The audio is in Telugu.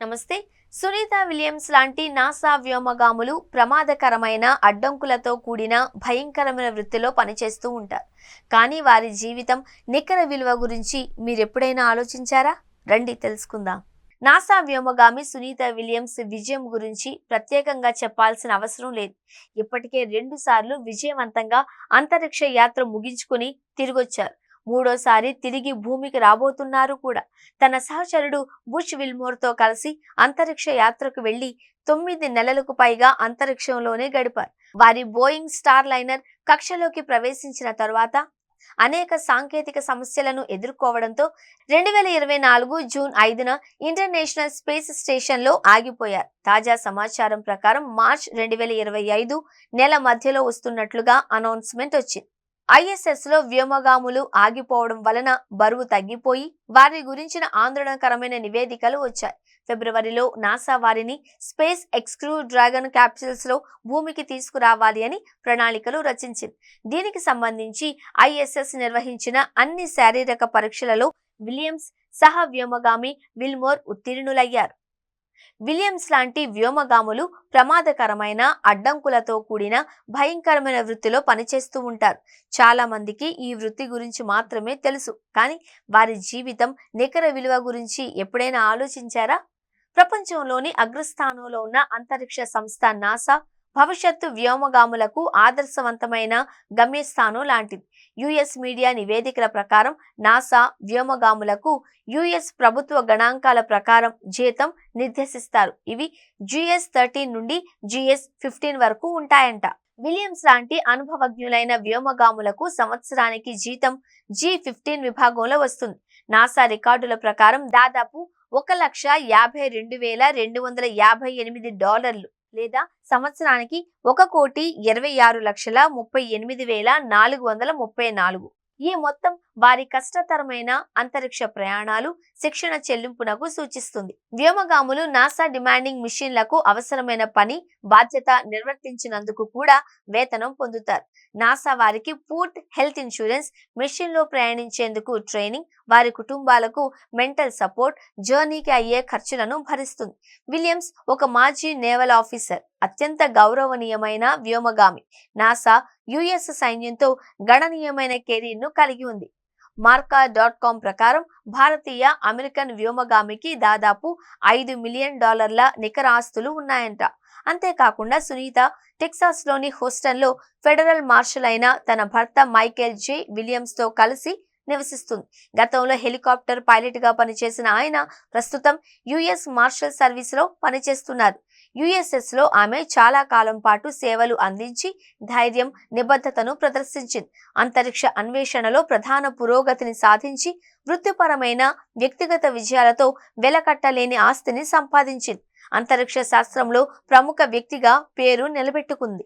నమస్తే. సునీత విలియమ్స్ లాంటి నాసా వ్యోమగాములు ప్రమాదకరమైన అడ్డంకులతో కూడిన భయంకరమైన వృత్తిలో పనిచేస్తూ ఉంటారు. కానీ వారి జీవితం నికర విలువ గురించి మీరెప్పుడైనా ఆలోచించారా? రండి తెలుసుకుందాం. నాసా వ్యోమగామి సునీత విలియమ్స్ విజయం గురించి ప్రత్యేకంగా చెప్పాల్సిన అవసరం లేదు. ఇప్పటికే 2 సార్లు విజయవంతంగా అంతరిక్ష యాత్ర ముగించుకుని తిరిగొచ్చారు. మూడోసారి తిరిగి భూమికి రాబోతున్నారు కూడా. తన సహచరుడు బుష్ విల్మోర్తో కలిసి అంతరిక్ష యాత్రకు వెళ్లి 9 నెలలకు పైగా అంతరిక్షంలోనే గడిపారు. వారి బోయింగ్ స్టార్ లైనర్ కక్షలోకి ప్రవేశించిన తరువాత అనేక సాంకేతిక సమస్యలను ఎదుర్కోవడంతో 2024 జూన్ 5న ఇంటర్నేషనల్ స్పేస్ స్టేషన్లో ఆగిపోయారు. తాజా సమాచారం ప్రకారం మార్చ్ 2025 నెల మధ్యలో వస్తున్నట్లుగా అనౌన్స్మెంట్ వచ్చింది. ISS లో వ్యోమగాములు ఆగిపోవడం వలన బరువు తగ్గిపోయి వారి గురించిన ఆందోళనకరమైన నివేదికలు వచ్చాయి. ఫిబ్రవరిలో నాసా వారిని స్పేస్ ఎక్స్క్రూ డ్రాగన్ క్యాప్సూల్స్ లో భూమికి తీసుకురావాలి అని ప్రణాళికలు రచించింది. దీనికి సంబంధించి ISS నిర్వహించిన అన్ని శారీరక పరీక్షలలో విలియమ్స్ సహ వ్యోమగామి విల్మోర్ ఉత్తీర్ణులయ్యారు. విలియమ్స్ లాంటి వ్యోమగాములు ప్రమాదకరమైన అడ్డంకులతో కూడిన భయంకరమైన వృత్తిలో పనిచేస్తూ ఉంటారు. చాలా మందికి ఈ వృత్తి గురించి మాత్రమే తెలుసు, కానీ వారి జీవితం నికర విలువ గురించి ఎప్పుడైనా ఆలోచించారా? ప్రపంచంలోని అగ్రస్థానంలో ఉన్న అంతరిక్ష సంస్థ నాసా భవిష్యత్తు వ్యోమగాములకు ఆదర్శవంతమైన గమ్యస్థానం లాంటిది. US మీడియా నివేదికల ప్రకారం నాసా వ్యోమగాములకు US ప్రభుత్వ గణాంకాల ప్రకారం జీతం నిర్దేశిస్తారు. ఇవి GS13 నుండి GS15 వరకు ఉంటాయంట. విలియమ్స్ లాంటి అనుభవజ్ఞులైన వ్యోమగాములకు సంవత్సరానికి జీతం G15 విభాగంలో వస్తుంది. నాసా రికార్డుల ప్రకారం దాదాపు $1,50,258 లేదా సంవత్సరానికి 1,26,38,434. ఈ మొత్తం వారి కష్టతరమైన అంతరిక్ష ప్రయాణాలు, శిక్షణ చెల్లింపునకు సూచిస్తుంది. వ్యోమగాములు నాసా డిమాండింగ్ మిషన్లకు అవసరమైన పని, బాధ్యత నిర్వర్తించినందుకు కూడా వేతనం పొందుతారు. నాసా వారికి ఫుడ్, హెల్త్ ఇన్సూరెన్స్, మిషన్ లో ప్రయాణించేందుకు ట్రైనింగ్, వారి కుటుంబాలకు మెంటల్ సపోర్ట్, జర్నీకి అయ్యే ఖర్చులను భరిస్తుంది. విలియమ్స్ ఒక మాజీ నేవల్ ఆఫీసర్, అత్యంత గౌరవనీయమైన వ్యోమగామి. నాసా US సైన్యంతో గణనీయమైన కెరీర్ ను కలిగి ఉంది. మార్కా.com ప్రకారం భారతీయ అమెరికన్ వ్యోమగామికి దాదాపు $5 మిలియన్ నికర ఆస్తులు ఉన్నాయంట. అంతేకాకుండా సునీత టెక్సాస్ లోని హూస్టన్ లో ఫెడరల్ మార్షల్ అయిన తన భర్త మైకేల్ J. విలియమ్స్ తో కలిసి నివసిస్తుంది. గతంలో హెలికాప్టర్ పైలట్ గా పనిచేసిన ఆయన ప్రస్తుతం US మార్షల్ సర్వీస్ లో పనిచేస్తున్నారు. USS లో ఆమె చాలా కాలం పాటు సేవలు అందించి ధైర్యం, నిబద్ధతను ప్రదర్శించింది. అంతరిక్ష అన్వేషణలో ప్రధాన పురోగతిని సాధించి వృత్తిపరమైన, వ్యక్తిగత విజయాలతో వెలకట్టలేని ఆస్తిని సంపాదించింది. అంతరిక్ష శాస్త్రంలో ప్రముఖ వ్యక్తిగా పేరు నిలబెట్టుకుంది.